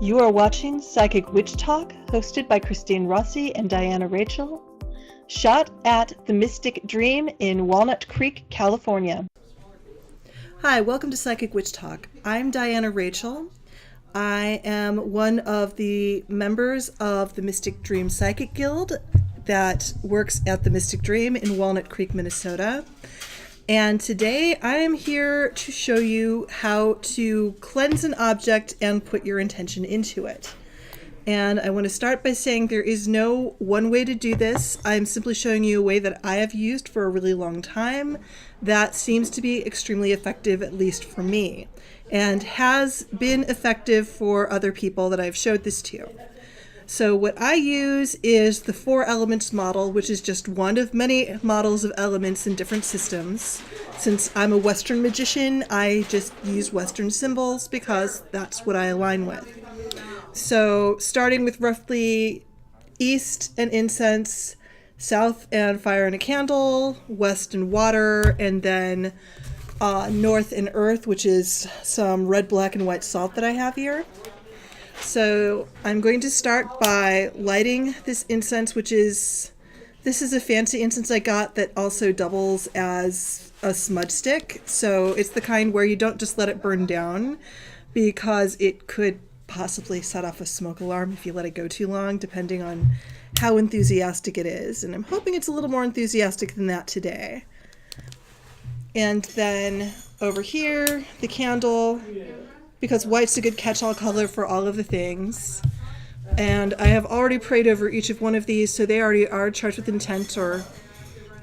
You are watching Psychic Witch Talk, hosted by Christine Rossi and Diana Rachel, shot at the Mystic Dream in Walnut Creek, California. Hi, welcome to Psychic Witch Talk. I'm Diana Rachel. I am one of the members of the Mystic Dream Psychic Guild that works at the Mystic Dream in Walnut Creek, Minnesota. And today I am here to show you how to cleanse an object and put your intention into it. And I want to start by saying there is no one way to do this. I'm simply showing you a way that I have used for a really long time that seems to be extremely effective, at least for me, and has been effective for other people that I've showed this to. So what I use is the 4 elements model, which is just one of many models of elements in different systems. Since I'm a Western magician, I just use Western symbols because that's what I align with. So starting with roughly east and incense, south and fire and a candle, west and water, and then north and earth, which is some red, black, and white salt that I have here. So I'm going to start by lighting this incense, this is a fancy incense I got that also doubles as a smudge stick. So it's the kind where you don't just let it burn down because it could possibly set off a smoke alarm if you let it go too long, depending on how enthusiastic it is. And I'm hoping it's a little more enthusiastic than that today. And then over here, the candle, because white's a good catch-all color for all of the things. And I have already prayed over each of one of these, so they already are charged with intent, or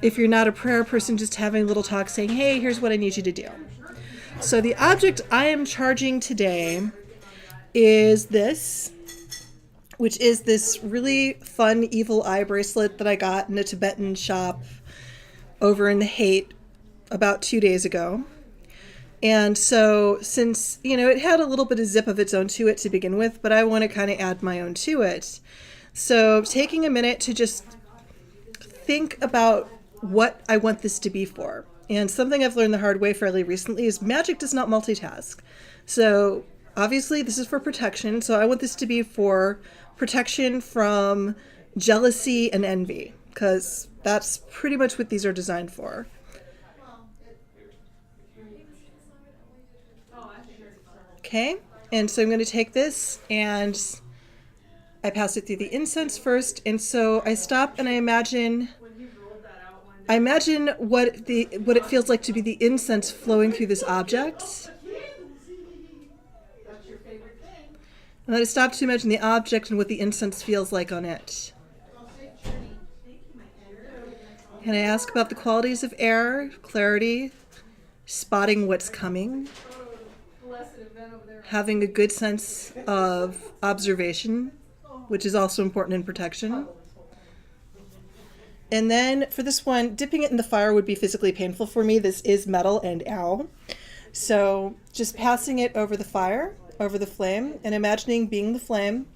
if you're not a prayer person, just having a little talk saying, hey, here's what I need you to do. So the object I am charging today is this, which is this really fun evil eye bracelet that I got in a Tibetan shop over in the Haight about 2 days ago. And so since, it had a little bit of zip of its own to it to begin with, but I want to kind of add my own to it. So taking a minute to just think about what I want this to be for. And something I've learned the hard way fairly recently is magic does not multitask. So obviously this is for protection. So I want this to be for protection from jealousy and envy, because that's pretty much what these are designed for. Okay, and so I'm going to take this and I pass it through the incense first. And so I stop and I imagine what it feels like to be the incense flowing through this object. And then I stop to imagine the object and what the incense feels like on it. And I ask about the qualities of air, clarity, spotting what's coming, having a good sense of observation, which is also important in protection. And then for this one, dipping it in the fire would be physically painful for me. This is metal and ow. So just passing it over the fire, over the flame, and imagining being the flame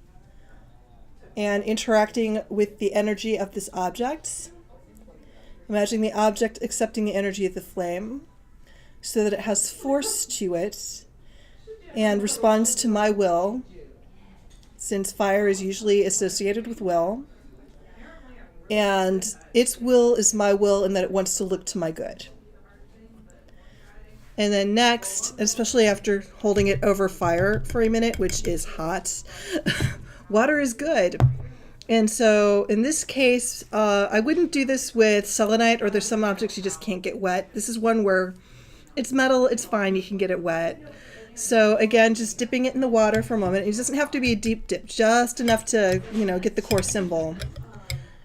and interacting with the energy of this object. Imagining the object accepting the energy of the flame so that it has force to it and responds to my will, since fire is usually associated with will. And its will is my will in that it wants to look to my good. And then next, especially after holding it over fire for a minute, which is hot, water is good. And so in this case, I wouldn't do this with selenite, or there's some objects you just can't get wet. This is one where it's metal, it's fine, you can get it wet. So again, just dipping it in the water for a moment. It doesn't have to be a deep dip, just enough to, get the core symbol.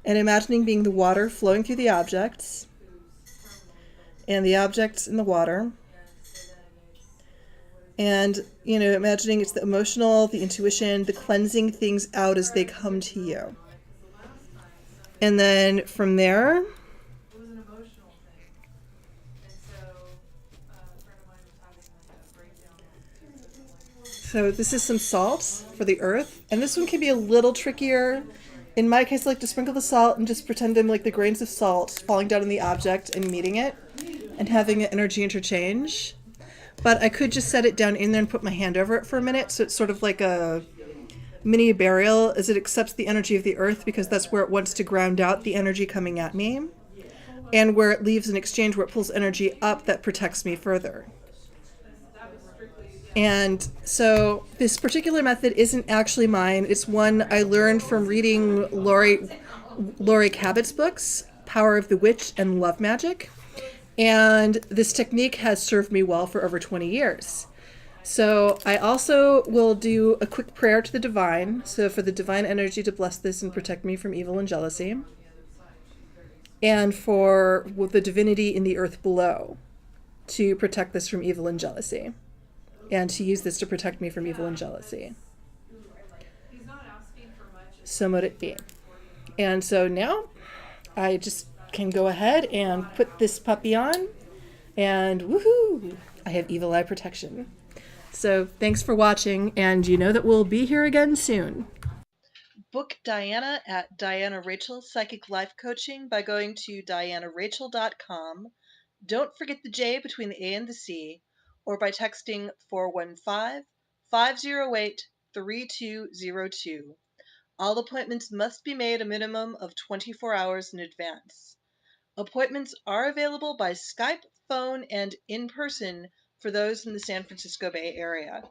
And imagining being the water flowing through the objects, and the objects in the water. And, imagining it's the emotional, the intuition, the cleansing things out as they come to you. And then from there, so this is some salt for the earth, and this one can be a little trickier. In my case, I like to sprinkle the salt and just pretend them like the grains of salt falling down on the object and meeting it and having an energy interchange. But I could just set it down in there and put my hand over it for a minute, so it's sort of like a mini burial is it accepts the energy of the earth because that's where it wants to ground out the energy coming at me, and where it leaves an exchange where it pulls energy up that protects me further. And so this particular method isn't actually mine. It's one I learned from reading Laurie Cabot's books, Power of the Witch and Love Magic. And this technique has served me well for over 20 years. So I also will do a quick prayer to the divine. So for the divine energy to bless this and protect me from evil and jealousy. And for the divinity in the earth below to protect this from evil and jealousy. And to use this to protect me from evil and jealousy. So mote it be. And so now I just can go ahead and put this puppy on, and woohoo! I have evil eye protection. So thanks for watching, and you know that we'll be here again soon. Book Diana at Diana Rachel Psychic Life Coaching by going to dianarachel.com. Don't forget the J between the A and the C, or by texting 415-508-3202. All appointments must be made a minimum of 24 hours in advance. Appointments are available by Skype, phone, and in person for those in the San Francisco Bay Area.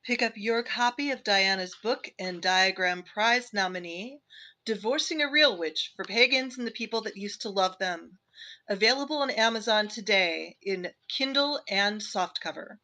Pick up your copy of Diana's book and Diagram Prize nominee, Divorcing a Real Witch for Pagans and the People That Used to Love Them. Available on Amazon today in Kindle and softcover.